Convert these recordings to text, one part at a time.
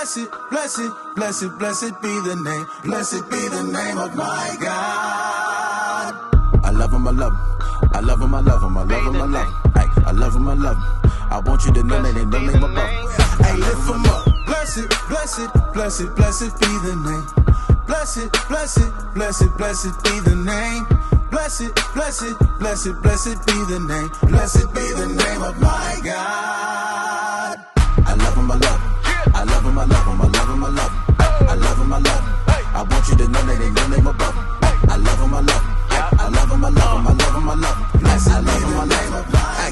Blessed, blessed, blessed, blessed be the name. Blessed be the name of my God. I love him, I love him. I love him, I love him, I love him, I love him. Ay, I love him, I love him. I want you to know that ain't no name above him. Hey, lift him up. Blessed, blessed, blessed, blessed be the name. Blessed, blessed, blessed, blessed be the name. Blessed, blessed, blessed, blessed be the name. Blessed be the name of my God. I love him, I love him. I love him, I love him, I love him, I love him. I love him, I love him. I want you to know that ain't no name above him. I love him, I love him. I love him, I love him, I love him, I love him. Blessed be the name of my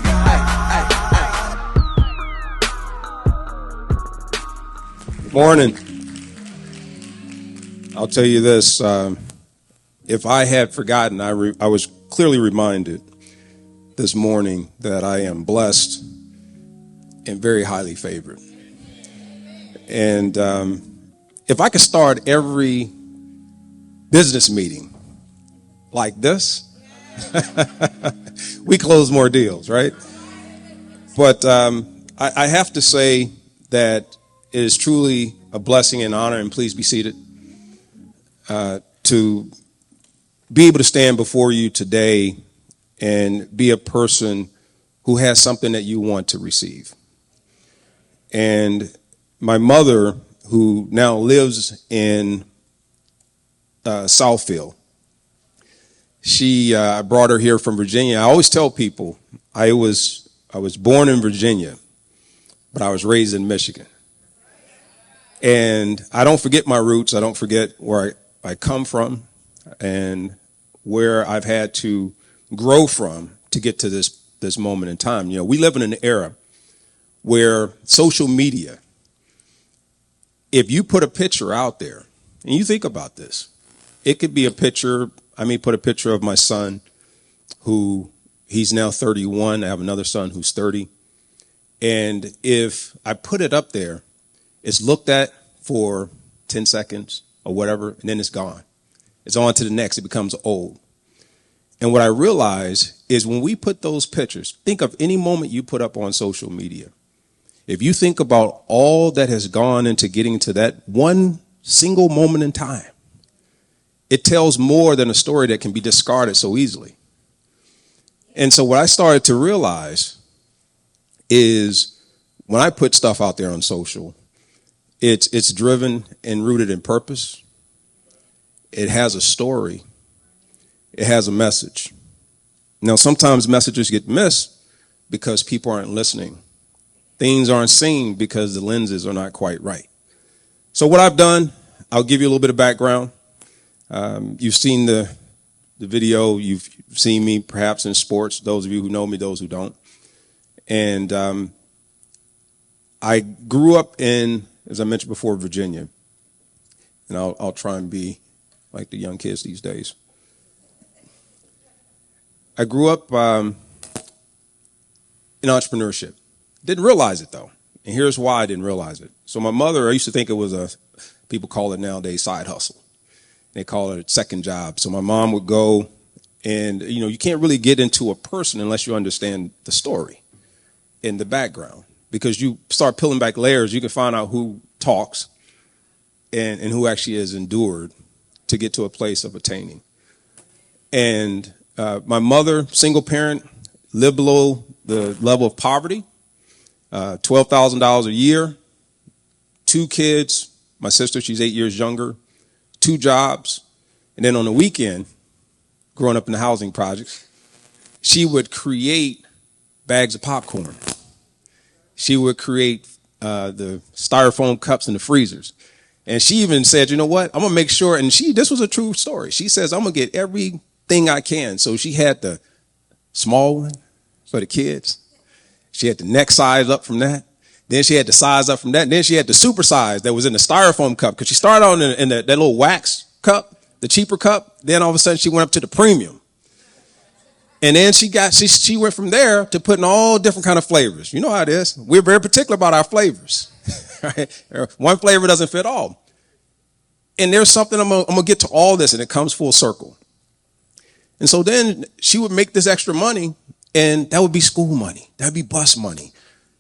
God. Morning. I'll tell you this, if I had forgotten, I was clearly reminded this morning that I am blessed and very highly favored. And if I could start every business meeting like this, we close more deals, right? But I have to say that it is truly a blessing and honor, and please be seated, to be able to stand before you today and be a person who has something that you want to receive. And my mother, who now lives in Southfield, I brought her here from Virginia. I always tell people I was born in Virginia, but I was raised in Michigan. And I don't forget my roots. I don't forget where I come from and where I've had to grow from to get to this moment in time. You know, we live in an era where social media, if you put a picture out there, and you think about this, it could be a picture, I may put a picture of my son, who he's now 31. I have another son who's 30. And if I put it up there, it's looked at for 10 seconds or whatever, and then it's gone. It's on to the next. It becomes old. And what I realize is when we put those pictures, think of any moment you put up on social media. If you think about all that has gone into getting to that one single moment in time, it tells more than a story that can be discarded so easily. And so what I started to realize is when I put stuff out there on social, it's driven and rooted in purpose. It has a story. It has a message. Now, sometimes messages get missed because people aren't listening. Things aren't seen because the lenses are not quite right. So what I've done, I'll give you a little bit of background. You've seen the video. You've seen me perhaps in sports, those of you who know me, those who don't. And I grew up in, as I mentioned before, Virginia. And I'll try and be like the young kids these days. I grew up in entrepreneurship. Didn't realize it, though. And here's why I didn't realize it. So my mother, I used to think it was people call it nowadays side hustle. They call it a second job. So my mom would go and, you can't really get into a person unless you understand the story and the background. Because you start peeling back layers, you can find out who talks and who actually has endured to get to a place of attaining. And my mother, single parent, lived below the level of poverty, $12,000 a year, 2 kids, my sister, she's 8 years younger, 2 jobs. And then on the weekend, growing up in the housing projects, she would create bags of popcorn. She would create the styrofoam cups in the freezers. And she even said, you know what, I'm going to make sure, and this was a true story. She says, I'm going to get everything I can. So she had the small one for the kids. She had the next size up from that. Then she had the size up from that. And then she had the super size that was in the styrofoam cup. Because she started on in that little wax cup, the cheaper cup. Then all of a sudden she went up to the premium. And then she went from there to putting all different kind of flavors. You know how it is. We're very particular about our flavors. Right? One flavor doesn't fit all. And there's something, I'm gonna get to all this, and it comes full circle. And so then she would make this extra money, and that would be school money. That'd be bus money.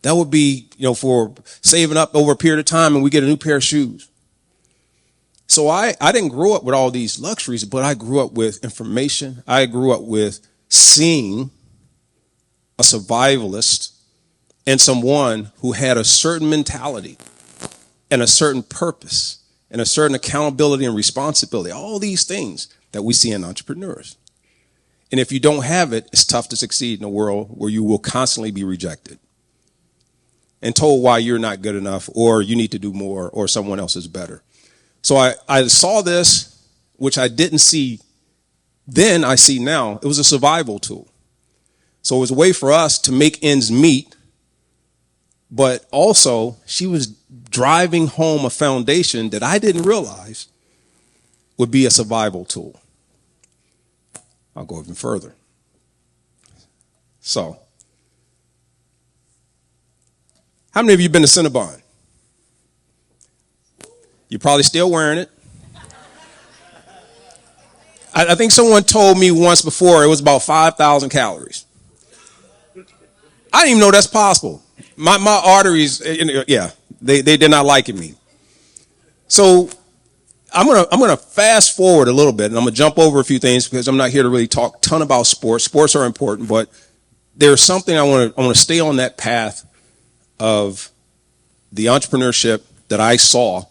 That would be, for saving up over a period of time and we get a new pair of shoes. So I didn't grow up with all these luxuries, but I grew up with information. I grew up with seeing a survivalist and someone who had a certain mentality and a certain purpose and a certain accountability and responsibility, all these things that we see in entrepreneurs. And if you don't have it, it's tough to succeed in a world where you will constantly be rejected and told why you're not good enough or you need to do more or someone else is better. So I saw this, which I didn't see then, I see now. It was a survival tool. So it was a way for us to make ends meet, but also she was driving home a foundation that I didn't realize would be a survival tool. I'll go even further. So, how many of you have been to Cinnabon? You're probably still wearing it. I think someone told me once before it was about 5,000 calories. I didn't even know that's possible. My arteries, they did not like me. So I'm gonna fast forward a little bit, and I'm gonna jump over a few things because I'm not here to really talk a ton about sports. Sports are important, but there's something I want to stay on that path of the entrepreneurship that I saw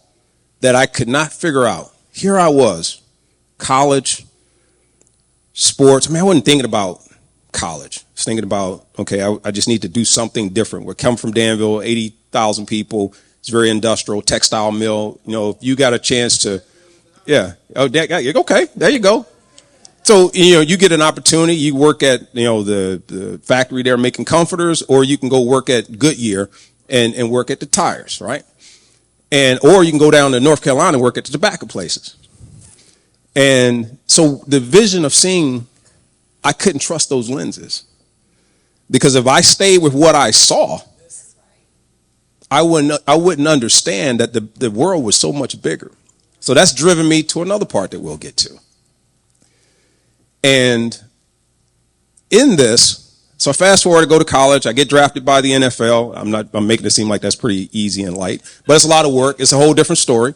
that I could not figure out. Here I was, college, sports. I wasn't thinking about college. I was thinking about, okay, I just need to do something different. We come from Danville, 80,000 people. It's very industrial, textile mill. If you got a chance to, okay, there you go. So, you get an opportunity. You work at, the factory there making comforters, or you can go work at Goodyear and work at the tires, right? Or you can go down to North Carolina and work at the tobacco places. And so the vision of seeing, I couldn't trust those lenses. Because if I stayed with what I saw, I wouldn't understand that the world was so much bigger. So that's driven me to another part that we'll get to. And in this, so fast forward to go to college, I get drafted by the NFL. I'm making it seem like that's pretty easy and light, but it's a lot of work. It's a whole different story.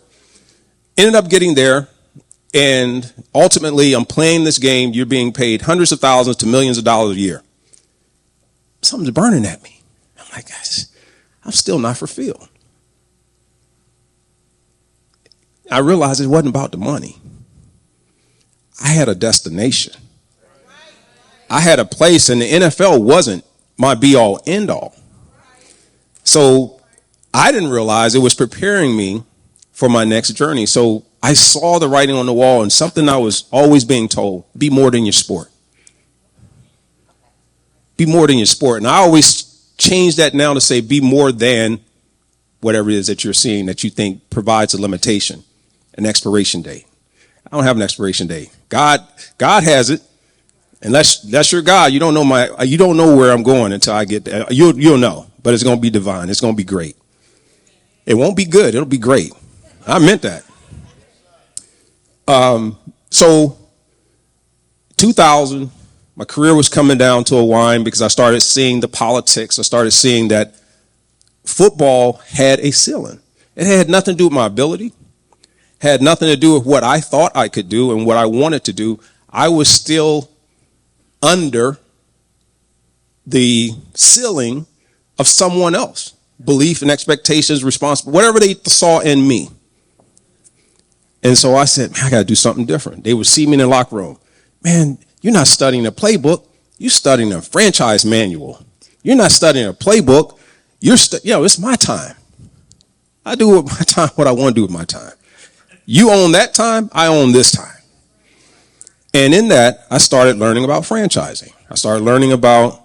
Ended up getting there, and ultimately I'm playing this game. You're being paid hundreds of thousands to millions of dollars a year. Something's burning at me. I'm like, guys, I'm still not fulfilled. I realized it wasn't about the money. I had a destination. I had a place, and the NFL wasn't my be-all, end-all. So I didn't realize it was preparing me for my next journey. So I saw the writing on the wall, and something I was always being told: be more than your sport. Be more than your sport. And I always change that now to say be more than whatever it is that you're seeing that you think provides a limitation, an expiration date. I don't have an expiration date. God has it. Unless you're God, you don't know where I'm going until I get there. You'll know, but it's going to be divine. It's going to be great. It won't be good. It'll be great. I meant that. So 2000, my career was coming down to a wind because I started seeing the politics. I started seeing that football had a ceiling. It had nothing to do with my ability. Had nothing to do with what I thought I could do and what I wanted to do. I was still under the ceiling of someone else. Belief and expectations, responsibility, whatever they saw in me. And so I said, man, I got to do something different. They would see me in the locker room. Man, you're not studying a playbook. You're studying a franchise manual. You're not studying a playbook. It's my time. I do with my time what I want to do with my time. You own that time. I own this time. And in that, I started learning about franchising. I started learning about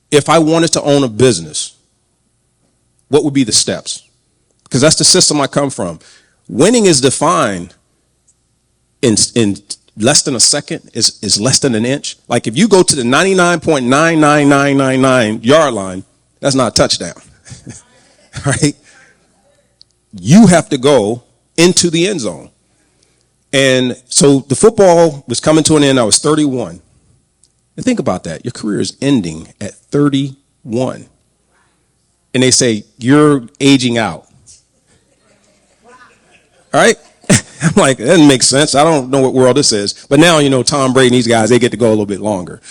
if I wanted to own a business, what would be the steps? Because that's the system I come from. Winning is defined in less than a second, is less than an inch. Like if you go to the 99.99999 yard line, that's not a touchdown. Right? You have to go into the end zone. And so the football was coming to an end. I was 31. And think about that. Your career is ending at 31. and they say, you're aging out. All right? I'm like, that doesn't make sense. I don't know what world this is. But now, Tom Brady and these guys, they get to go a little bit longer.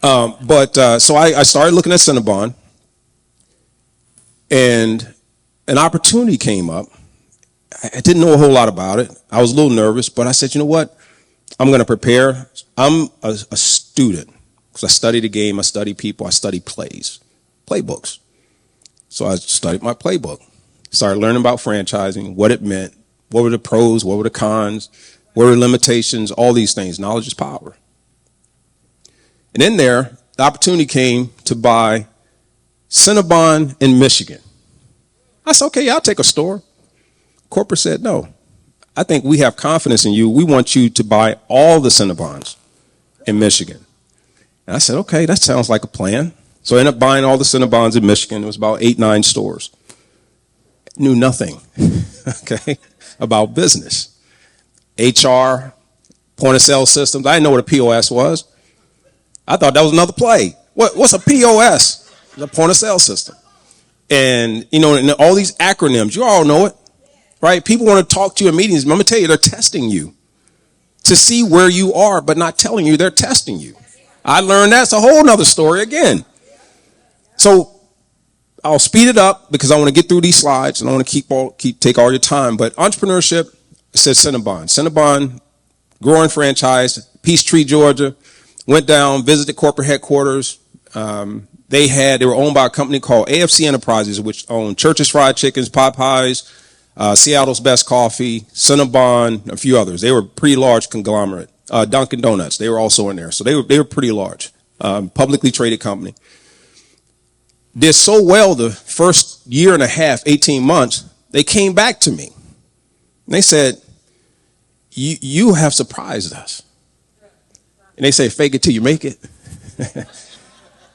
So I started looking at Cinnabon, and an opportunity came up. I didn't know a whole lot about it. I was a little nervous, but I said, you know what? I'm going to prepare. I'm a student because I study the game. I study people. I study playbooks. So I studied my playbook, started learning about franchising, what it meant, what were the pros, what were the cons, what were the limitations, all these things. Knowledge is power. And in there, the opportunity came to buy Cinnabon in Michigan. I said, okay, I'll take a store. Corporate said, no, I think we have confidence in you. We want you to buy all the Cinnabons in Michigan. And I said, okay, that sounds like a plan. So I ended up buying all the Cinnabons in Michigan. It was about 8-9 stores. Knew nothing, okay, about business. HR, point of sale systems. I didn't know what a POS was. I thought that was another play. What's a POS? It's a point of sale system. And, and all these acronyms, you all know it, right? People want to talk to you in meetings. I'm going to tell you, they're testing you to see where you are, but not telling you they're testing you. I learned that's a whole nother story again. So I'll speed it up because I want to get through these slides and I want to take all your time. But entrepreneurship, it says Cinnabon. Cinnabon, growing franchise, Peachtree, Georgia. Went down, visited corporate headquarters. They were owned by a company called AFC Enterprises, which owned Church's Fried Chickens, Popeyes, Seattle's Best Coffee, Cinnabon, a few others. They were a pretty large conglomerate. Dunkin' Donuts, they were also in there. So they were pretty large, publicly traded company. Did so well the first year and a half, 18 months, they came back to me. And they said, you have surprised us. And they say, fake it till you make it.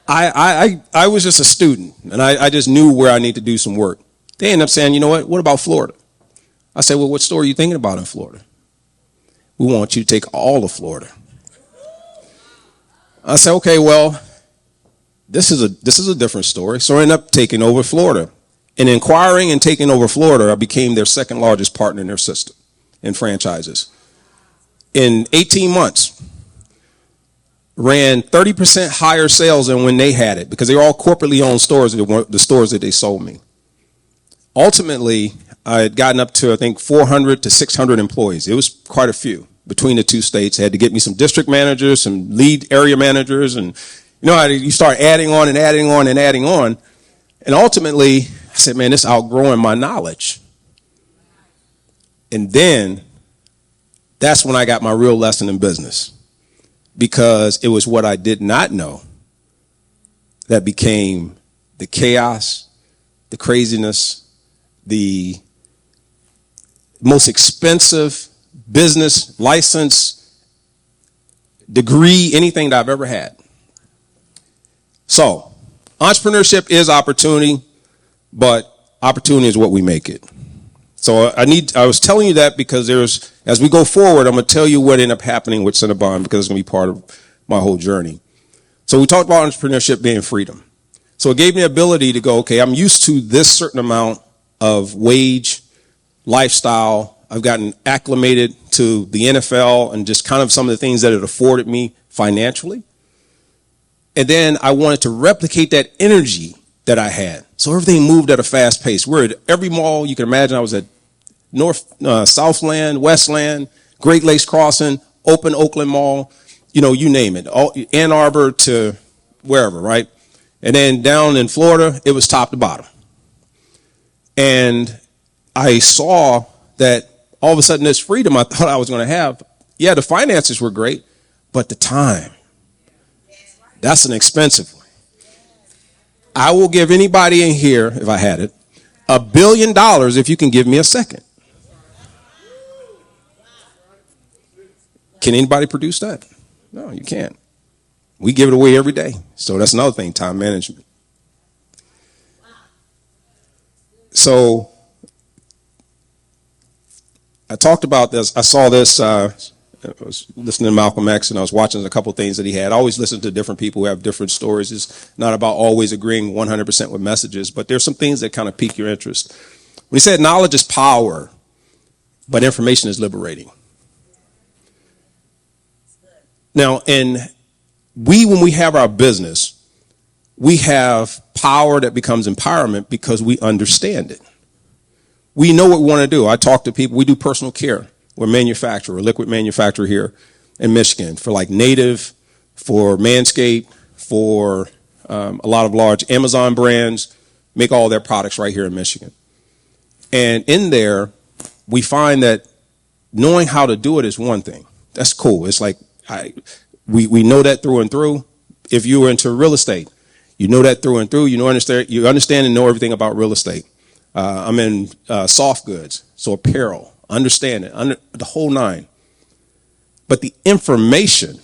I was just a student, and I just knew where I need to do some work. They ended up saying, you know what about Florida? I said, well, what store are you thinking about in Florida? We want you to take all of Florida. I said, okay, well, this is a different story. So I ended up taking over Florida. In inquiring and taking over Florida, I became their second largest partner in their system in franchises. In 18 months, ran 30% higher sales than when they had it because they were all corporately owned stores, the stores that they sold me. Ultimately, I had gotten up to, I think, 400 to 600 employees. It was quite a few between the two states. I had to get me some district managers, some lead area managers, and you start adding on and adding on and adding on. And ultimately, I said, man, this is outgrowing my knowledge. And then that's when I got my real lesson in business. Because it was what I did not know that became the chaos, the craziness, the most expensive business license, degree, anything that I've ever had. So, entrepreneurship is opportunity, but opportunity is what we make it. So I was telling you that because as we go forward, I'm going to tell you what ended up happening with Cinnabon because it's going to be part of my whole journey. So we talked about entrepreneurship being freedom. So it gave me the ability to go, okay, I'm used to this certain amount of wage, lifestyle. I've gotten acclimated to the NFL and just kind of some of the things that it afforded me financially. And then I wanted to replicate that energy that I had. So everything moved at a fast pace. We're at every mall you can imagine. I was at Southland, Westland, Great Lakes Crossing, Open Oakland Mall, you name it, Ann Arbor to wherever, right? And then down in Florida, it was top to bottom. And I saw that all of a sudden this freedom I thought I was going to have, yeah, the finances were great, but the time, that's an expensive one. I will give anybody in here, if I had it, $1 billion if you can give me a second. Can anybody produce that? No, you can't. We give it away every day. So that's another thing, time management. So I talked about this. I saw this I was listening to Malcolm X, and I was watching a couple things that he had. I always listen to different people who have different stories. It's not about always agreeing 100% with messages, but there's some things that kind of pique your interest. When he said knowledge is power, but information is liberating. Now, when we have our business, we have power that becomes empowerment because we understand it. We know what we want to do. I talk to people. We do personal care. We're a manufacturer, a liquid manufacturer here in Michigan for like Native, for Manscaped, for a lot of large Amazon brands, make all their products right here in Michigan. And in there, we find that knowing how to do it is one thing. That's cool. It's like we know that through and through. If you were into real estate, you know that through and through. You understand and know everything about real estate. I'm in soft goods, so apparel, understand it, the whole nine. But the information,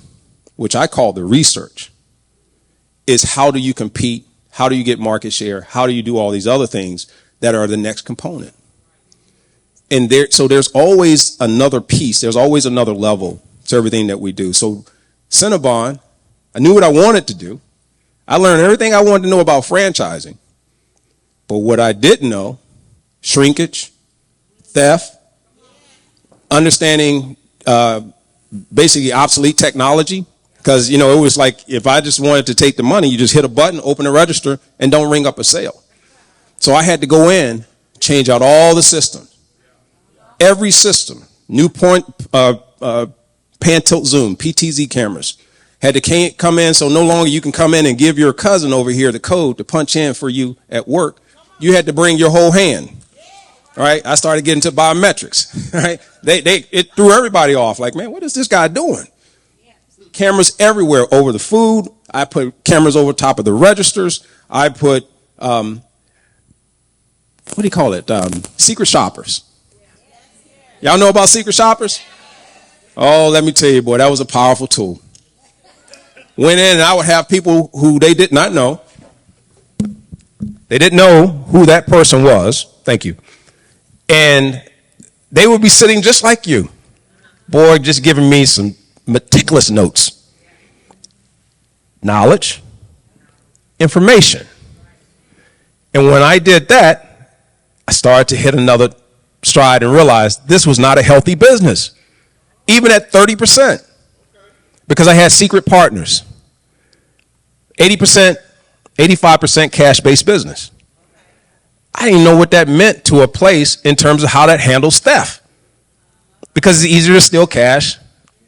which I call the research, is how do you compete? How do you get market share? How do you do all these other things that are the next component? And so there's always another piece. There's always another level to everything that we do. So Cinnabon, I knew what I wanted to do. I learned everything I wanted to know about franchising. But what I didn't know, shrinkage, theft, understanding basically obsolete technology. Because, it was like if I just wanted to take the money, you just hit a button, open a register, and don't ring up a sale. So I had to go in, change out all the systems. Every system, new point, pan tilt zoom, PTZ cameras, had to come in. So no longer you can come in and give your cousin over here the code to punch in for you at work. You had to bring your whole hand. All right. I started getting to biometrics. Right. It threw everybody off. Like, man, what is this guy doing? Cameras everywhere over the food. I put cameras over top of the registers. I put, what do you call it? Secret shoppers. Y'all know about secret shoppers? Oh, let me tell you, boy, that was a powerful tool. Went in and I would have people who they did not know. They didn't know who that person was. Thank you. And they would be sitting just like you. Boy, just giving me some meticulous notes. Knowledge, information. And when I did that, I started to hit another stride and realized this was not a healthy business, even at 30%, because I had secret partners. 80%, 85% cash-based business. I didn't know what that meant to a place in terms of how that handles theft, because it's easier to steal cash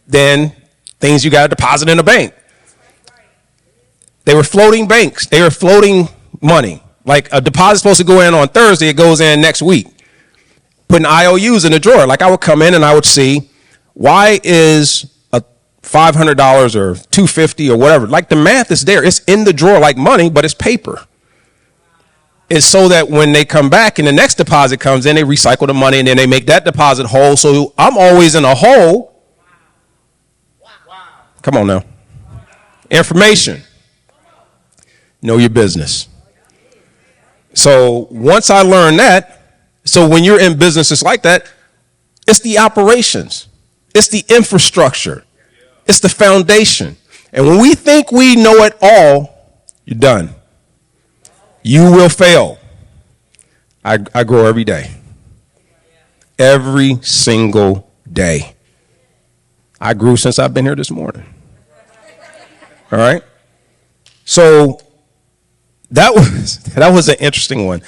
than things you got to deposit in a bank. They were floating banks. They were floating money. Like a deposit supposed to go in on Thursday, it goes in next week. Putting IOUs in a drawer. Like I would come in and I would see, why is a $500 or $250 or whatever? Like the math is there. It's in the drawer like money, but it's paper. It's so that when they come back and the next deposit comes in, they recycle the money and then they make that deposit whole. So I'm always in a hole. Come on now. Information. Know your business. So once I learned that, so when you're in businesses like that, it's the operations. It's the infrastructure. It's the foundation. And when we think we know it all, you're done. You will fail. I grow every day. Every single day. I grew since I've been here this morning. All right? So that was an interesting one.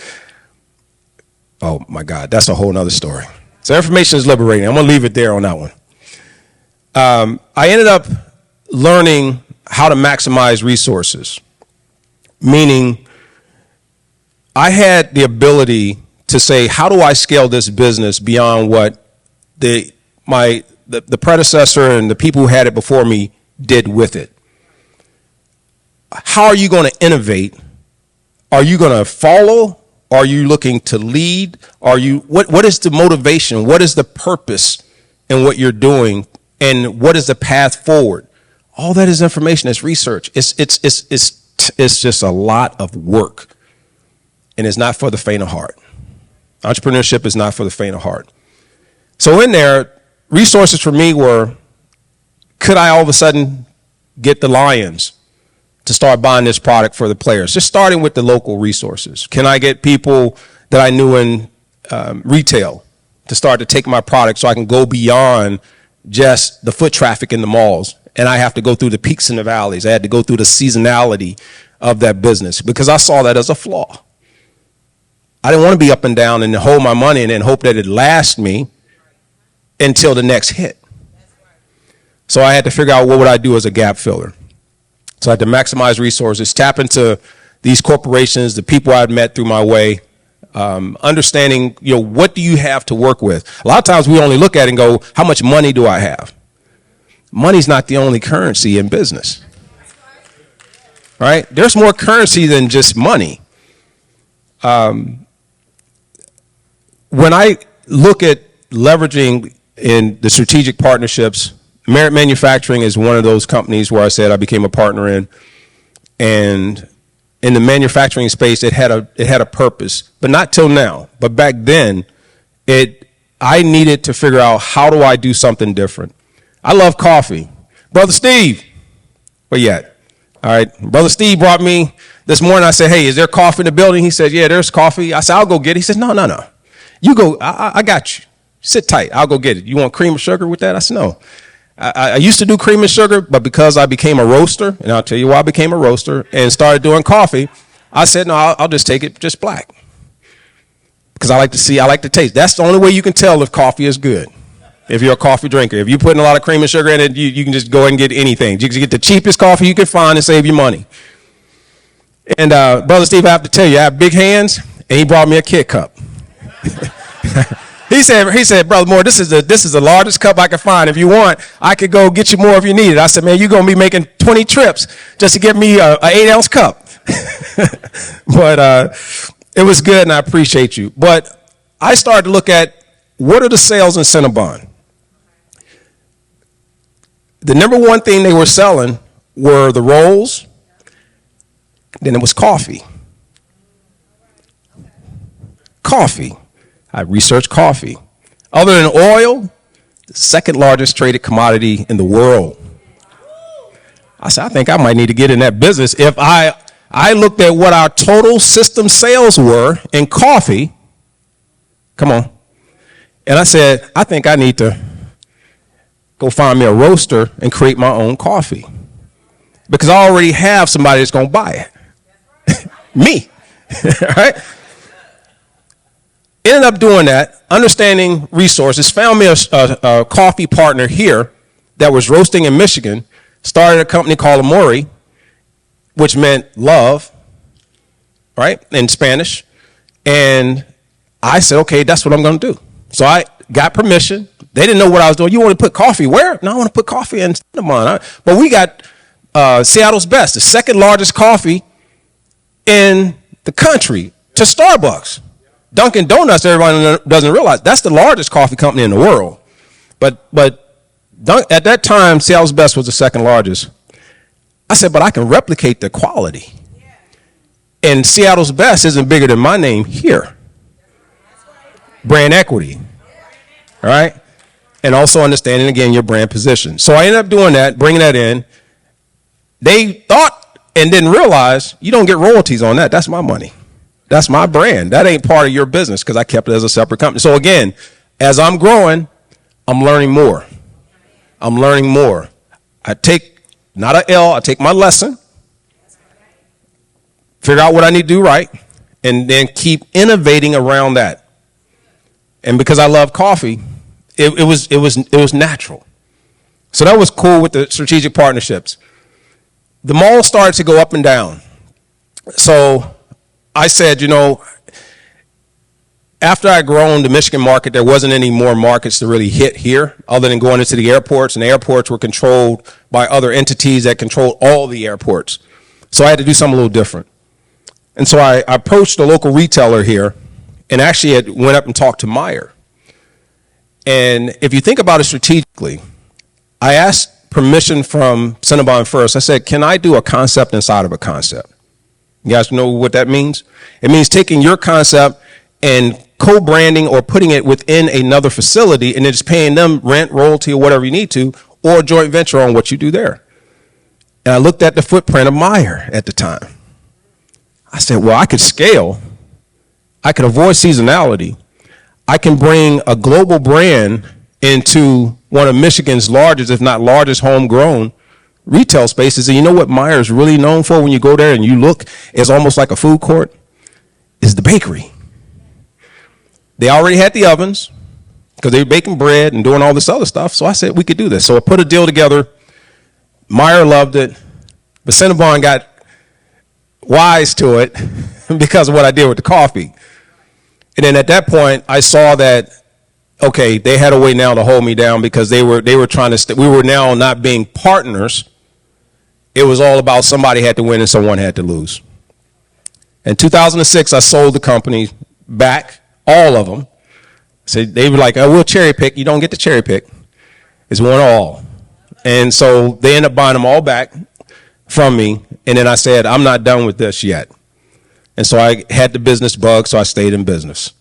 Oh my God, that's a whole nother story. So information is liberating. I'm going to leave it there on that one. I ended up learning how to maximize resources, meaning I had the ability to say, how do I scale this business beyond what the predecessor and the people who had it before me did with it? How are you going to innovate? Are you going to follow? Are you looking to lead? What is the motivation? What is the purpose in what you're doing? And what is the path forward? All that is information. It's research. It's just a lot of work. And it's not for the faint of heart. Entrepreneurship is not for the faint of heart. So in there, resources for me were Could I all of a sudden get the Lions to start buying this product for the players? Just starting with the local resources. Can I get people that I knew in retail to start to take my product so I can go beyond just the foot traffic in the malls? And I have to go through the peaks and the valleys. I had to go through the seasonality of that business because I saw that as a flaw. I didn't want to be up and down and hold my money and then hope that it lasts me until the next hit. So I had to figure out what would I do as a gap filler. So I had to maximize resources, tap into these corporations, the people I'd met through my way, understanding, what do you have to work with? A lot of times we only look at it and go, how much money do I have? Money's not the only currency in business, right? There's more currency than just money. When I look at leveraging in the strategic partnerships, Merit Manufacturing is one of those companies where I said I became a partner in. And in the manufacturing space, it had a purpose, but not till now. But back then, I needed to figure out, how do I do something different? I love coffee. Brother Steve, where you at? All right. Brother Steve brought me this morning. I said, hey, is there coffee in the building? He said, yeah, there's coffee. I said, I'll go get it. He said, no. You go. I got you. Sit tight. I'll go get it. You want cream or sugar with that? I said, no. I used to do cream and sugar, but because I became a roaster, and I'll tell you why I became a roaster and started doing coffee, I said, no, I'll just take it just black. Because I like to taste. That's the only way you can tell if coffee is good. If you're a coffee drinker. If you're putting a lot of cream and sugar in it, you can just go ahead and get anything. You can get the cheapest coffee you can find and save you money. And Brother Steve, I have to tell you, I have big hands, and he brought me a Kit cup. He said, Brother Moore, this is the largest cup I can find. If you want, I could go get you more if you need it. I said, man, you're going to be making 20 trips just to get me a 8-ounce cup. But it was good, and I appreciate you. But I started to look at, what are the sales in Cinnabon? The number one thing they were selling were the rolls. Then it was coffee. Coffee. I researched coffee. Other than oil, the second largest traded commodity in the world. I said, I think I might need to get in that business. If I looked at what our total system sales were in coffee, come on. And I said, I think I need to go find me a roaster and create my own coffee. Because I already have somebody that's going to buy it. Me. Right? Ended up doing that, understanding resources, found me a coffee partner here that was roasting in Michigan, started a company called Amori, which meant love, right, in Spanish. And I said, okay, that's what I'm going to do. So I got permission. They didn't know what I was doing. You want to put coffee where? No, I want to put coffee in Cinnabon. But we got Seattle's Best, the second largest coffee in the country, to Starbucks. Dunkin' Donuts, everybody doesn't realize, that's the largest coffee company in the world. But at that time, Seattle's Best was the second largest. I said, but I can replicate the quality. And Seattle's Best isn't bigger than my name here. Brand equity. All right? And also understanding, again, your brand position. So I ended up doing that, bringing that in. They thought and didn't realize, you don't get royalties on that. That's my money. That's my brand. That ain't part of your business, because I kept it as a separate company. So again, as I'm growing, I'm learning more. I take not an L, I take my lesson, figure out what I need to do right, and then keep innovating around that. And because I love coffee, it was natural. So that was cool with the strategic partnerships. The mall started to go up and down. So I said, after I grown the Michigan market, there wasn't any more markets to really hit here other than going into the airports, and the airports were controlled by other entities that controlled all the airports. So I had to do something a little different. And so I approached a local retailer here and actually went up and talked to Meyer. And if you think about it strategically, I asked permission from Cinnabon first. I said, can I do a concept inside of a concept? You guys know what that means? It means taking your concept and co-branding or putting it within another facility and then just paying them rent, royalty, or whatever you need to, or a joint venture on what you do there. And I looked at the footprint of Meyer at the time. I said, well, I could scale. I could avoid seasonality. I can bring a global brand into one of Michigan's largest, if not largest, homegrown retail spaces. And you know what Meyer is really known for when you go there and you look, it's almost like a food court, is the bakery. They already had the ovens because they were baking bread and doing all this other stuff. So I said we could do this. So I put a deal together. Meyer loved it, but Cinnabon got wise to it because of what I did with the coffee. And then at that point, I saw that, okay, they had a way now to hold me down because they were trying to, we were now not being partners. It was all about somebody had to win and someone had to lose. In 2006, I sold the company back, all of them. So they were like, oh, we'll cherry pick. You don't get to cherry pick. It's one all. And so they ended up buying them all back from me. And then I said, I'm not done with this yet. And so I had the business bug, so I stayed in business.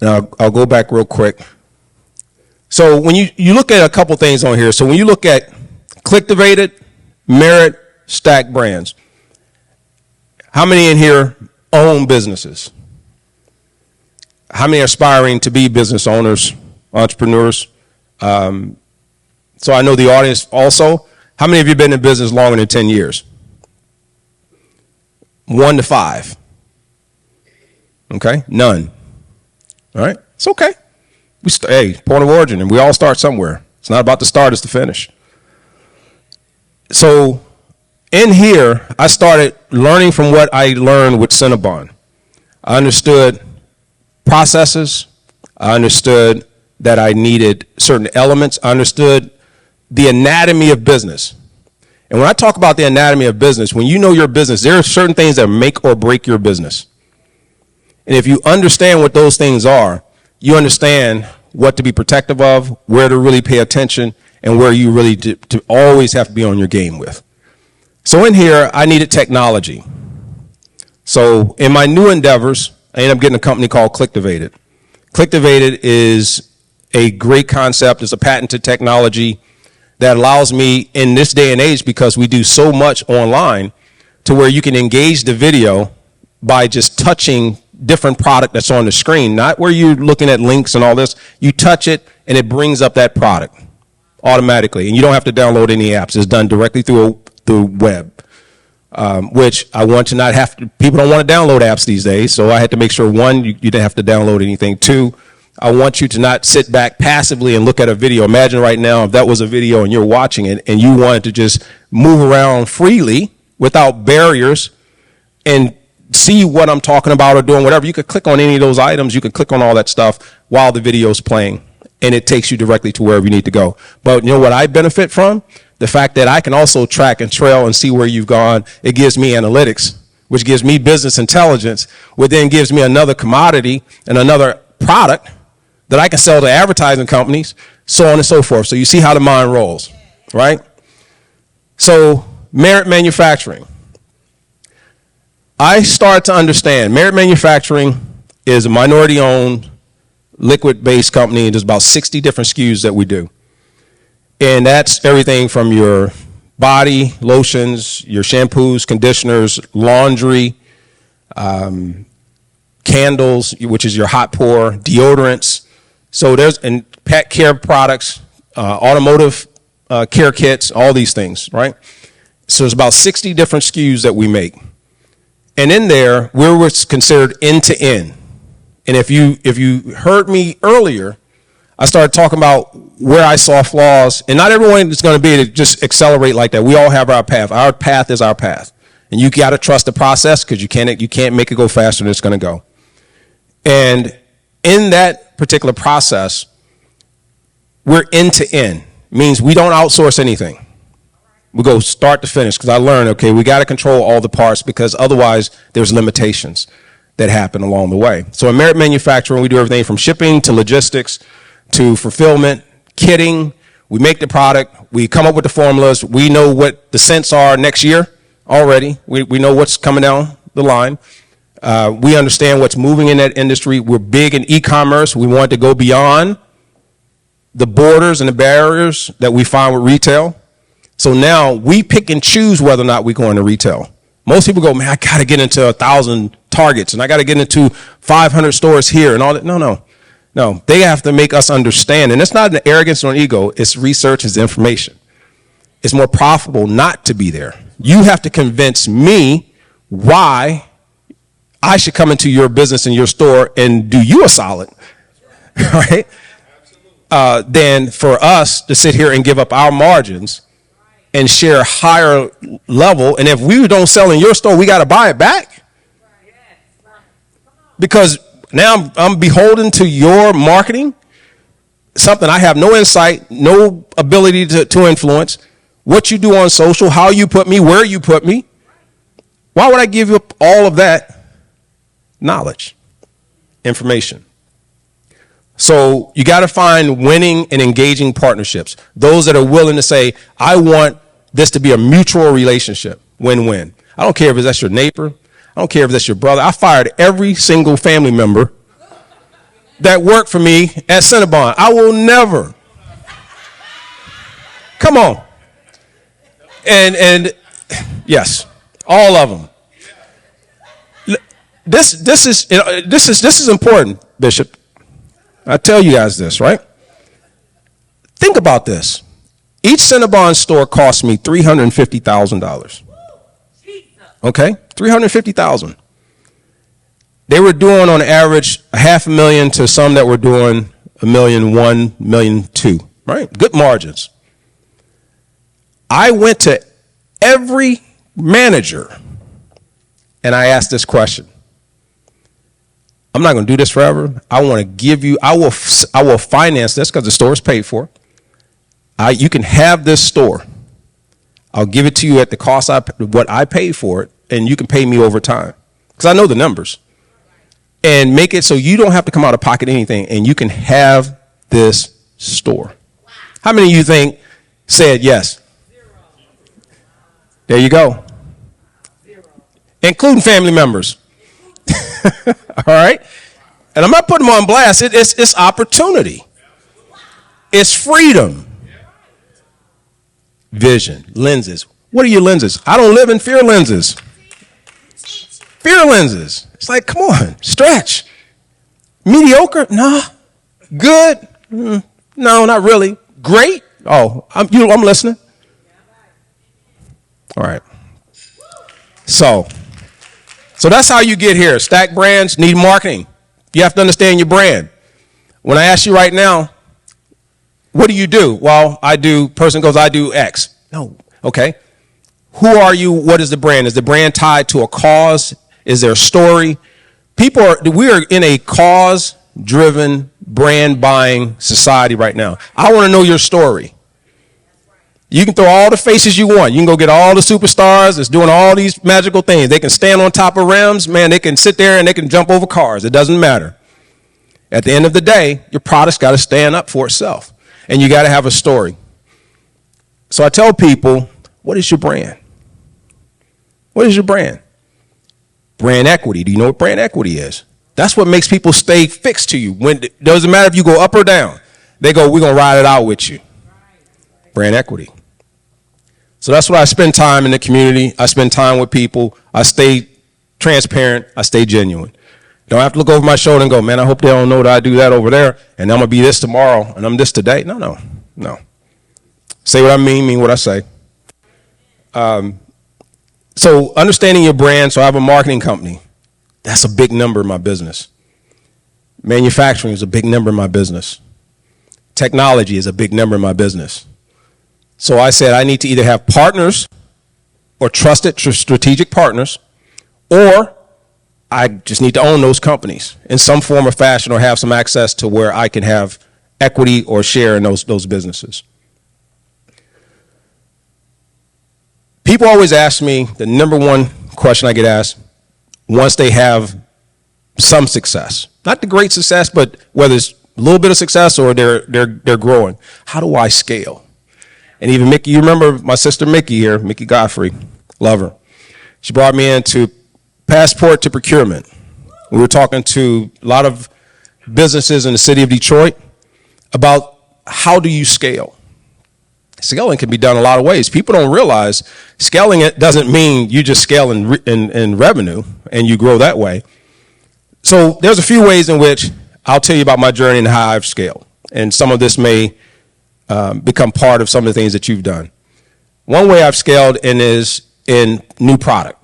Now, I'll go back real quick. So when you look at a couple things on here. So when you look at Clicktivated, Merit, Stack brands, how many in here own businesses? How many are aspiring to be business owners, entrepreneurs? So I know the audience also. How many of you have been in business longer than 10 years? 1 to 5. Okay, none. All right, it's okay. Hey, point of origin, and we all start somewhere. It's not about the start, it's the finish. So in here, I started learning from what I learned with Cinnabon. I understood processes. I understood that I needed certain elements. I understood the anatomy of business. And when I talk about the anatomy of business, when you know your business, there are certain things that make or break your business. And if you understand what those things are, you understand what to be protective of, where to really pay attention, and where you really to always have to be on your game with. So in here, I needed technology. So in my new endeavors, I ended up getting a company called Clicktivated. Clicktivated is a great concept. It's a patented technology that allows me in this day and age, because we do so much online, to where you can engage the video by just touching different product that's on the screen, not where you're looking at links and all this. You touch it and it brings up that product automatically, and you don't have to download any apps. It's done directly through the web, which I want to not have to. People don't want to download apps these days, so I had to make sure, one, you didn't have to download anything. Two, I want you to not sit back passively and look at a video. Imagine right now if that was a video and you're watching it and you wanted to just move around freely without barriers and see what I'm talking about or doing whatever. You could click on any of those items. You could click on all that stuff while the video's playing, and it takes you directly to wherever you need to go. But you know what I benefit from? The fact that I can also track and trail and see where you've gone. It gives me analytics, which gives me business intelligence, which then gives me another commodity and another product that I can sell to advertising companies, so on and so forth. So you see how the mind rolls, right? So Merit Manufacturing. I started to understand Merit Manufacturing is a minority-owned, liquid-based company, and there's about 60 different SKUs that we do. And that's everything from your body, lotions, your shampoos, conditioners, laundry, candles, which is your hot pour, deodorants. So there's, and pet care products, automotive care kits, all these things, right? So there's about 60 different SKUs that we make. And in there, we're what's considered end-to-end. And if you heard me earlier, I started talking about where I saw flaws. And not everyone is going to be able to just accelerate like that. We all have our path. Our path is our path. And you got to trust the process, because you can't make it go faster than it's going to go. And in that particular process, we're end-to-end. Means we don't outsource anything. We go start to finish, because I learned, okay, we got to control all the parts, because otherwise there's limitations that happen along the way. So in Merit Manufacturing, we do everything from shipping to logistics to fulfillment, kitting. We make the product. We come up with the formulas. We know what the scents are next year already. We know what's coming down the line. We understand what's moving in that industry. We're big in e-commerce. We want to go beyond the borders and the barriers that we find with retail. So now we pick and choose whether or not we go into retail. Most people go, man, I got to get into 1,000 Targets and I got to get into 500 stores here and all that. No. They have to make us understand. And it's not an arrogance or an ego. It's research, it's information. It's more profitable not to be there. You have to convince me why I should come into your business and your store and do you a solid, right? Than for us to sit here and give up our margins and share a higher level. And if we don't sell in your store, we got to buy it back. Because now I'm beholden to your marketing, something I have no insight, no ability to influence. What you do on social, how you put me, where you put me. Why would I give up all of that knowledge, information? So you got to find winning and engaging partnerships. Those that are willing to say, I want this to be a mutual relationship, win-win. I don't care if that's your neighbor. I don't care if that's your brother. I fired every single family member that worked for me at Cinnabon. I will never. Come on. And yes, all of them. This is important, Bishop. I tell you guys this, right? Think about this. Each Cinnabon store cost me $350,000. Okay, $350,000. They were doing on average $500,000 to some that were doing $1 million, $1 million, $2 million, right? Good margins. I went to every manager and I asked this question. I'm not going to do this forever. I want to give you, I will finance this because the store is paid for. You can have this store. I'll give it to you at the cost what I paid for it, and you can pay me over time because I know the numbers. And make it so you don't have to come out of pocket anything, and you can have this store. Wow. How many of you think said yes? 0. There you go. 0. Including family members. All right? And I'm not putting them on blast. It's opportunity. It's freedom. Vision, lenses. What are your lenses? I don't live in fear lenses. Fear lenses. It's like, come on, stretch. Mediocre? Nah. Good? No, not really. Great? Oh, I'm listening. All right. So that's how you get here. Stack brands need marketing. You have to understand your brand. When I ask you right now, what do you do? Well, I do X. No. Okay. Who are you? What is the brand? Is the brand tied to a cause? Is there a story? We are in a cause-driven brand buying society right now. I want to know your story. You can throw all the faces you want. You can go get all the superstars that's doing all these magical things. They can stand on top of rims. Man, they can sit there and they can jump over cars. It doesn't matter. At the end of the day, your product's got to stand up for itself. And you got to have a story. So I tell people, what is your brand? What is your brand? Brand equity. Do you know what brand equity is? That's what makes people stay fixed to you. It doesn't matter if you go up or down. They go, we're going to ride it out with you. Brand equity. So that's why I spend time in the community. I spend time with people. I stay transparent. I stay genuine. Don't have to look over my shoulder and go, man, I hope they don't know that I do that over there, and I'm going to be this tomorrow, and I'm this today. No. Say what I mean what I say. So understanding your brand, so I have a marketing company. That's a big number in my business. Manufacturing is a big number in my business. Technology is a big number in my business. So I said I need to either have partners or trusted strategic partners, or I just need to own those companies in some form or fashion or have some access to where I can have equity or share in those businesses. People always ask me, the number one question I get asked, once they have some success, not the great success, but whether it's a little bit of success or they're growing, how do I scale? And even Mickey, you remember my sister Mickey here, Mickey Godfrey, love her. She brought me into passport to procurement. We were talking to a lot of businesses in the city of Detroit about how do you scale? Scaling can be done a lot of ways. People don't realize scaling it doesn't mean you just scale in revenue and you grow that way. So there's a few ways in which I'll tell you about my journey and how I've scaled. And some of this may become part of some of the things that you've done. One way I've scaled is in new product.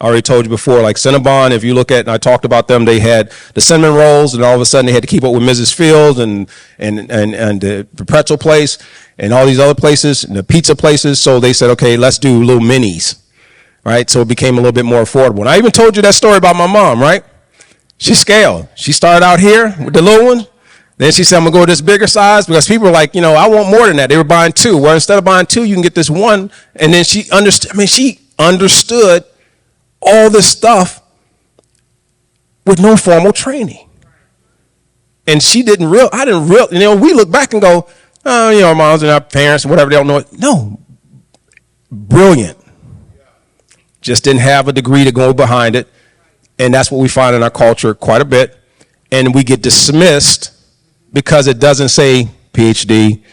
I already told you before, like Cinnabon, if you look at, and I talked about them, they had the cinnamon rolls, and all of a sudden they had to keep up with Mrs. Fields and the pretzel place and all these other places, and the pizza places. So they said, okay, let's do little minis, right? So it became a little bit more affordable. And I even told you that story about my mom, right? She scaled. She started out here with the little one. Then she said, I'm going to go to this bigger size, because people were like, I want more than that. They were buying two. Well, instead of buying two, you can get this one. And then she understood all this stuff with no formal training. And I didn't real, we look back and go, our moms and our parents and whatever, they don't know it. No. Brilliant. Just didn't have a degree to go behind it. And that's what we find in our culture quite a bit. And we get dismissed because it doesn't say PhD,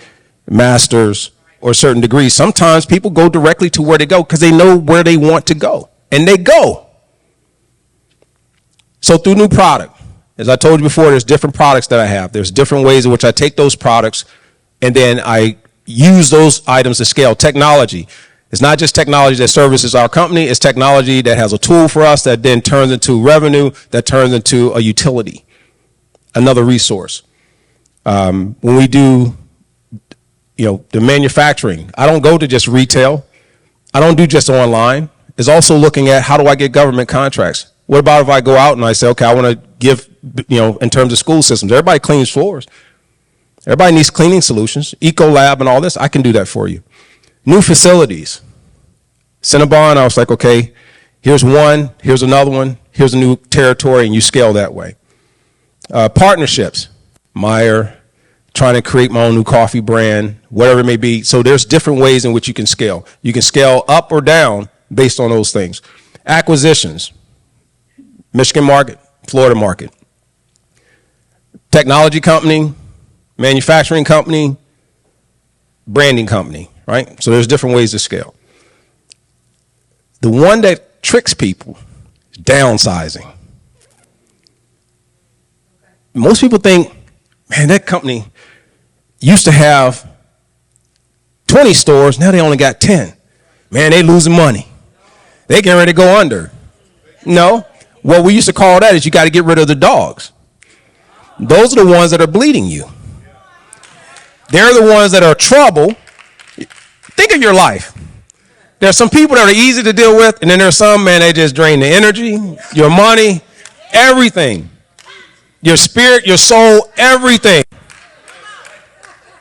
master's, or certain degrees. Sometimes people go directly to where they go because they know where they want to go. And they go. So through new product, as I told you before, there's different products that I have. There's different ways in which I take those products and then I use those items to scale. Technology. It's not just technology that services our company. It's technology that has a tool for us that then turns into revenue, that turns into a utility, another resource. When we do, the manufacturing, I don't go to just retail. I don't do just online. It's also looking at how do I get government contracts? What about if I go out and I say, okay, I want to give, in terms of school systems, everybody cleans floors. Everybody needs cleaning solutions, Ecolab and all this. I can do that for you. New facilities. Cinnabon, I was like, okay, here's one, here's another one, here's a new territory, and you scale that way. Partnerships. Meyer, trying to create my own new coffee brand, whatever it may be. So there's different ways in which you can scale. You can scale up or down based on those things. Acquisitions. Michigan market, Florida market. Technology company, manufacturing company, branding company, right? So there's different ways to scale. The one that tricks people is downsizing. Most people think, man, that company used to have 20 stores, now they only got 10. Man, they losing money. They getting ready to go under. No, what we used to call that is you got to get rid of the dogs. Those are the ones that are bleeding you. They're the ones that are trouble. Think of your life. There's some people that are easy to deal with, and then there's some, man, they just drain the energy, your money, everything. Your spirit, your soul, everything.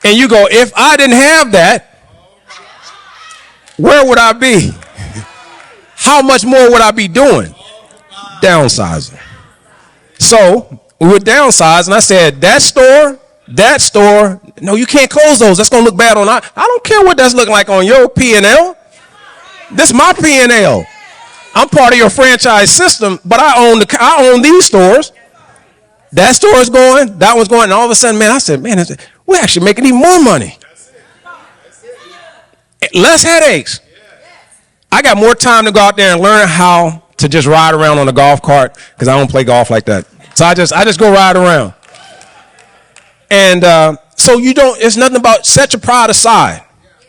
And you go, if I didn't have that, where would I be? How much more would I be doing? Downsizing. So we would downsize, and I said, that store, no, you can't close those. That's going to look bad on I don't care what that's looking like on your P&L. This is my P&L. I'm part of your franchise system, but I own these stores. That store is going, that one's going, and all of a sudden, man, I said, man, we're actually making even more money. Less headaches. I got more time to go out there and learn how to just ride around on a golf cart, because I don't play golf like that. So I just go ride around. And so it's nothing about set your pride aside.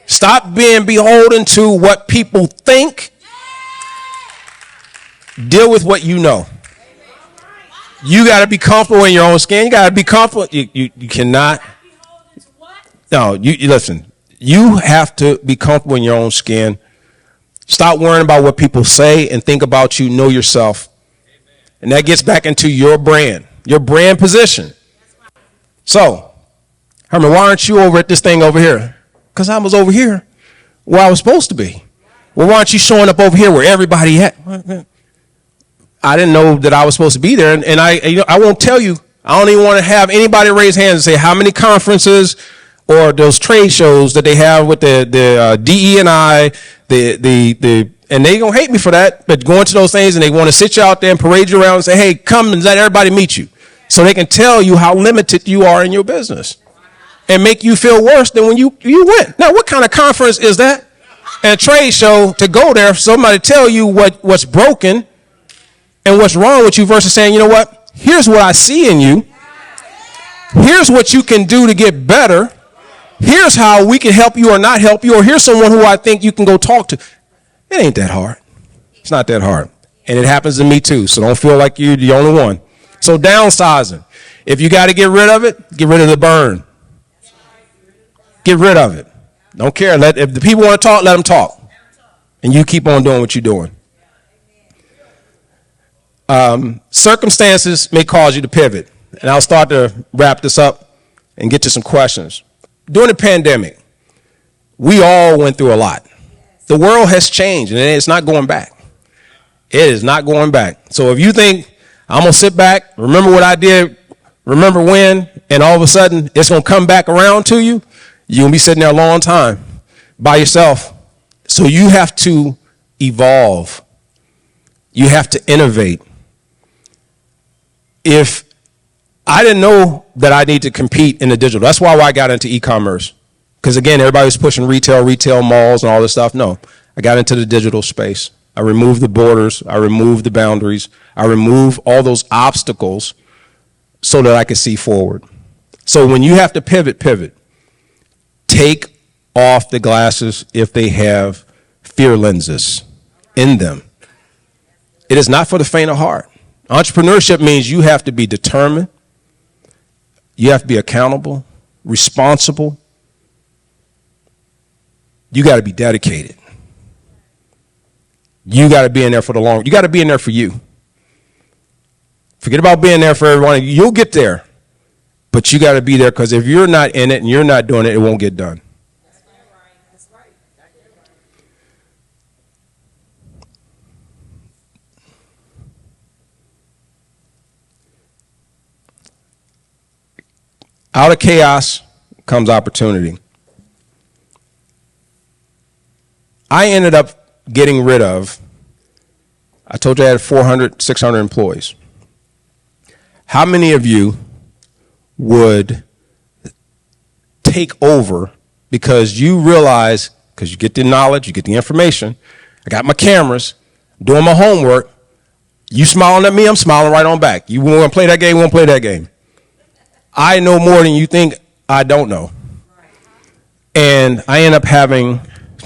Stop being beholden to what people think. Deal with what you know. You got to be comfortable in your own skin. You got to be comfortable. You cannot. No, you listen. You have to be comfortable in your own skin. Stop worrying about what people say and think about you. Know yourself. And that gets back into your brand position. So, Herman, why aren't you over at this thing over here? Because I was over here where I was supposed to be. Well, why aren't you showing up over here where everybody at? I didn't know that I was supposed to be there. And I won't tell you. I don't even want to have anybody raise hands and say how many conferences or those trade shows that they have with the DE&I, and they gonna hate me for that, but going to those things and they want to sit you out there and parade you around and say, hey, come and let everybody meet you, so they can tell you how limited you are in your business. and make you feel worse than when you went. Now, what kind of conference is that? And a trade show to go there for somebody to tell you what's broken and what's wrong with you versus saying, you know what? Here's what I see in you. Here's what you can do to get better. Here's how we can help you or not help you. Or here's someone who I think you can go talk to. It ain't that hard. It's not that hard. And it happens to me too. So don't feel like you're the only one. So downsizing. If you got to get rid of it, get rid of the burn. Get rid of it. Don't care. If the people want to talk, let them talk. And you keep on doing what you're doing. Circumstances may cause you to pivot. And I'll start to wrap this up and get to some questions. During the pandemic, we all went through a lot. The world has changed, and it's not going back. It is not going back. So if you think, I'm going to sit back, remember what I did, remember when, and all of a sudden it's going to come back around to you, you're going to be sitting there a long time by yourself. So you have to evolve. You have to innovate. If I didn't know that I need to compete in the digital. That's why I got into e-commerce. Because again, everybody was pushing retail malls and all this stuff. No, I got into the digital space. I removed the borders. I removed the boundaries. I removed all those obstacles so that I could see forward. So when you have to pivot. Take off the glasses if they have fear lenses in them. It is not for the faint of heart. Entrepreneurship means you have to be determined. You have to be accountable, responsible. You got to be dedicated. You got to be in there for the long. You got to be in there for you. Forget about being there for everyone. You'll get there. But you got to be there because if you're not in it and you're not doing it, it won't get done. That's right. Out of chaos comes opportunity. I ended up getting rid of, I told you I had 400, 600 employees. How many of you would take over because you realize, because you get the knowledge, you get the information, I got my cameras, doing my homework, you smiling at me, I'm smiling right on back. You want to play that game, we won't play that game. I know more than you think I don't know. And I end up having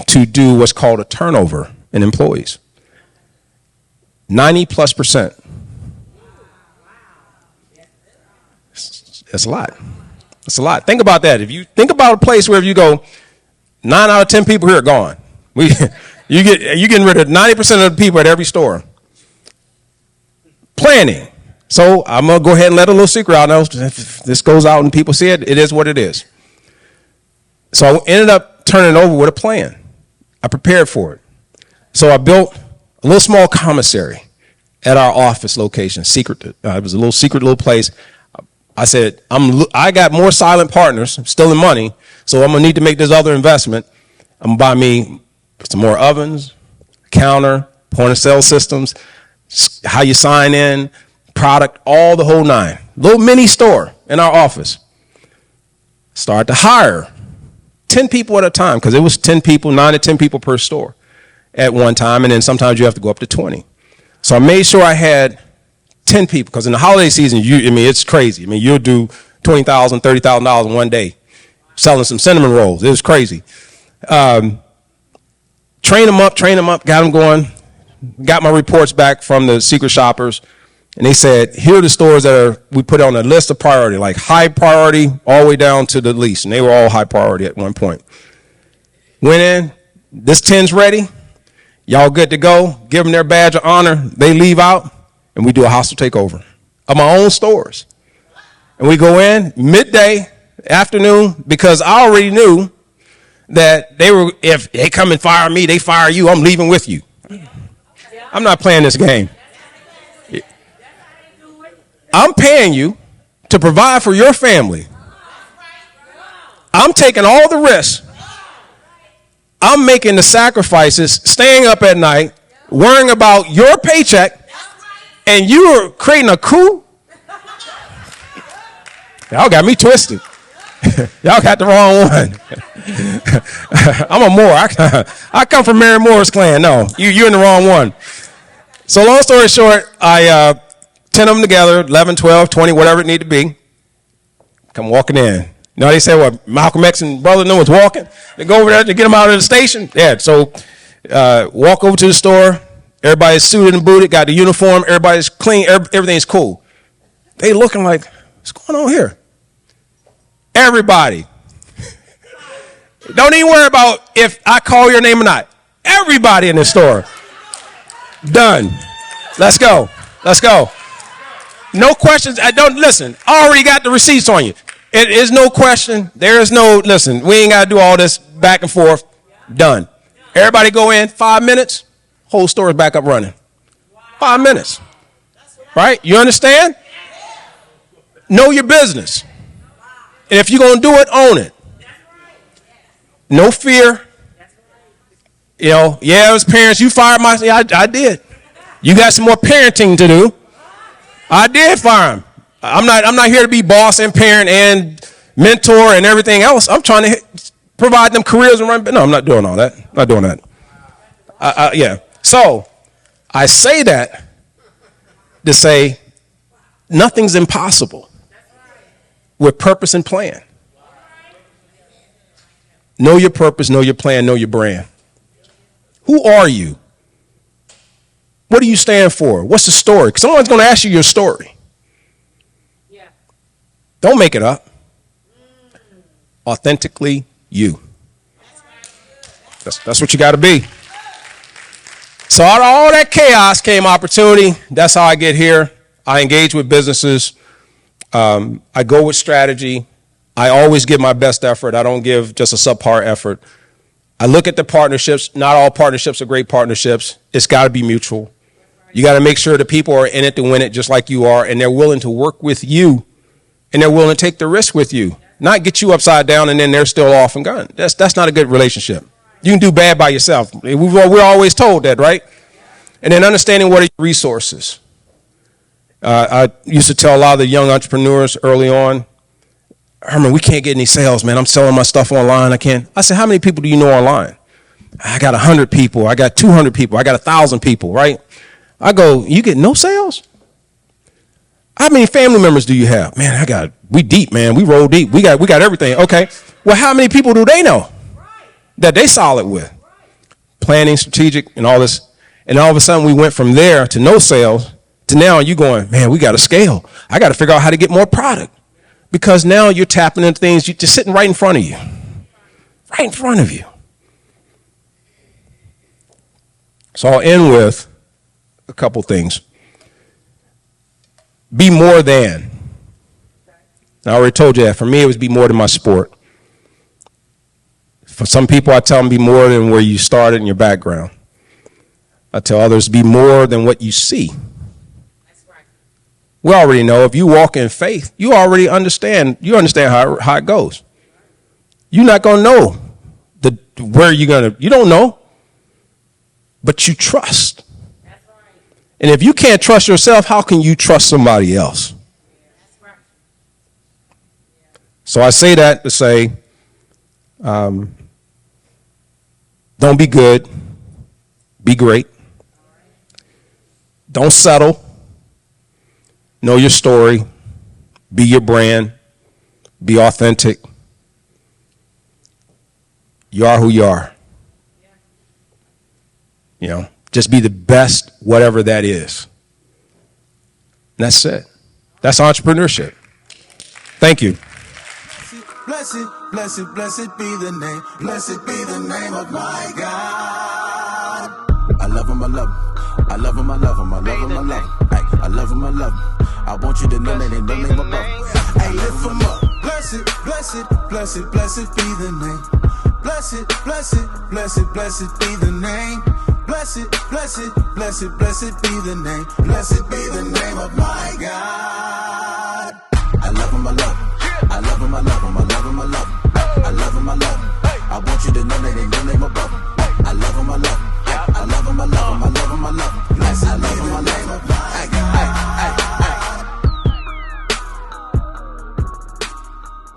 to do what's called a turnover in employees. 90+%. That's a lot. That's a lot. Think about that. If you think about a place where if you go, 9 out of 10 people here are gone. You're getting rid of 90% of the people at every store. Planning. So I'm going to go ahead and let a little secret out. Now, if this goes out and people see it, it is what it is. So I ended up turning it over with a plan. I prepared for it. So I built a little small commissary at our office location. It was a little secret little place. I said, I got more silent partners, stealing money, so I'm going to need to make this other investment. I'm going to buy me some more ovens, counter, point of sale systems, how you sign in, product, all the whole nine. Little mini store in our office. Start to hire 10 people at a time because it was 10 people, 9 to 10 people per store at one time, and then sometimes you have to go up to 20. So I made sure I had 10 people because in the holiday season, it's crazy. You'll do $20,000, $30,000 in one day selling some cinnamon rolls. It was crazy. Train them up, got them going, got my reports back from the secret shoppers. And they said, here are the stores that we put on a list of priority, like high priority all the way down to the least. And they were all high priority at one point. Went in, this 10's ready. Y'all good to go. Give them their badge of honor. They leave out, and we do a hostile takeover of my own stores. And we go in midday, afternoon, because I already knew that if they come and fire me, they fire you, I'm leaving with you. I'm not playing this game. I'm paying you to provide for your family. I'm taking all the risks. I'm making the sacrifices, staying up at night, worrying about your paycheck, and you are creating a coup? Y'all got me twisted. Y'all got the wrong one. I'm a Moore. I come from Mary Moore's clan. No, you're in the wrong one. So long story short, I 10 of them together, 11, 12, 20, whatever it need to be. Come walking in. You know, they say, what, Malcolm X and Brother No was walking. They go over there to get them out of the station. Yeah, so walk over to the store. Everybody's suited and booted, got the uniform. Everybody's clean. Everything's cool. They looking like, what's going on here? Everybody. Don't even worry about if I call your name or not. Everybody in the store. Done. Let's go. Let's go. No questions. I already got the receipts on you. It is no question. There is no, listen, we ain't got to do all this back and forth. Done. Everybody go in, 5 minutes, whole store is back up running. 5 minutes. Right? You understand? Know your business. And if you're going to do it, own it. No fear. You know, yeah, it was parents. You fired my, yeah, I did. You got some more parenting to do. I did fire him. I'm not here to be boss and parent and mentor and everything else. I'm trying to provide them careers and run. No, I'm not doing all that. Not doing that. Yeah. So I say that to say nothing's impossible with purpose and plan. Know your purpose, know your plan, know your brand. Who are you? What do you stand for? What's the story? Because someone's going to ask you your story. Yeah. Don't make it up. Authentically you. That's what you got to be. So out of all that chaos came opportunity. That's how I get here. I engage with businesses. I go with strategy. I always give my best effort. I don't give just a subpar effort. I look at the partnerships. Not all partnerships are great partnerships. It's got to be mutual. You got to make sure the people are in it to win it just like you are, and they're willing to work with you, and they're willing to take the risk with you, not get you upside down and then they're still off and gone. That's not a good relationship. You can do bad by yourself. We're always told that, right? And then understanding what are your resources. I used to tell a lot of the young entrepreneurs early on, Herman, we can't get any sales, man. I'm selling my stuff online. I can't. I said, how many people do you know online? I got 100 people. I got 200 people. I got 1,000 people, right? I go, you get no sales? How many family members do you have? Man, we deep, man. We roll deep. We got everything. Okay. Well, how many people do they know that they solid with? Planning, strategic, and all this. And all of a sudden we went from there to no sales to now you going, man, we got to scale. I got to figure out how to get more product. Because now you're tapping into things you're just sitting right in front of you. Right in front of you. So I'll end with a couple things. Be more than. I already told you that. For me, it was be more than my sport. For some people, I tell them be more than where you started in your background. I tell others be more than what you see. We already know if you walk in faith, you already understand. You understand how it goes. You're not going to know where you're going to. You don't know, but you trust. And if you can't trust yourself, how can you trust somebody else? So I say that to say, don't be good, be great. Don't settle. Know your story. Be your brand. Be authentic. You are who you are. You know, just be the best, whatever that is. And that's it. That's entrepreneurship. Thank you. Blessed, blessed, blessed be the name. Blessed be the name of my God. I love him, I love him. I love him, I love him. I love him, I love him. Hey, I love him, I love him. I want you to know that ain't no name above him. Hey, lift him up. Blessed, blessed, blessed, blessed be the name. Blessed, blessed, blessed, blessed be the name. Blessed, blessed, blessed, blessed be the name. Blessed be the name of my God. I love him, I love him. I love him, I love him. I love him, I love him. I love him, I love him. I want you to know that ain't no name above him. I love him, I love him. I love him, I love him. I love him, I love him. Blessed be the name of my God.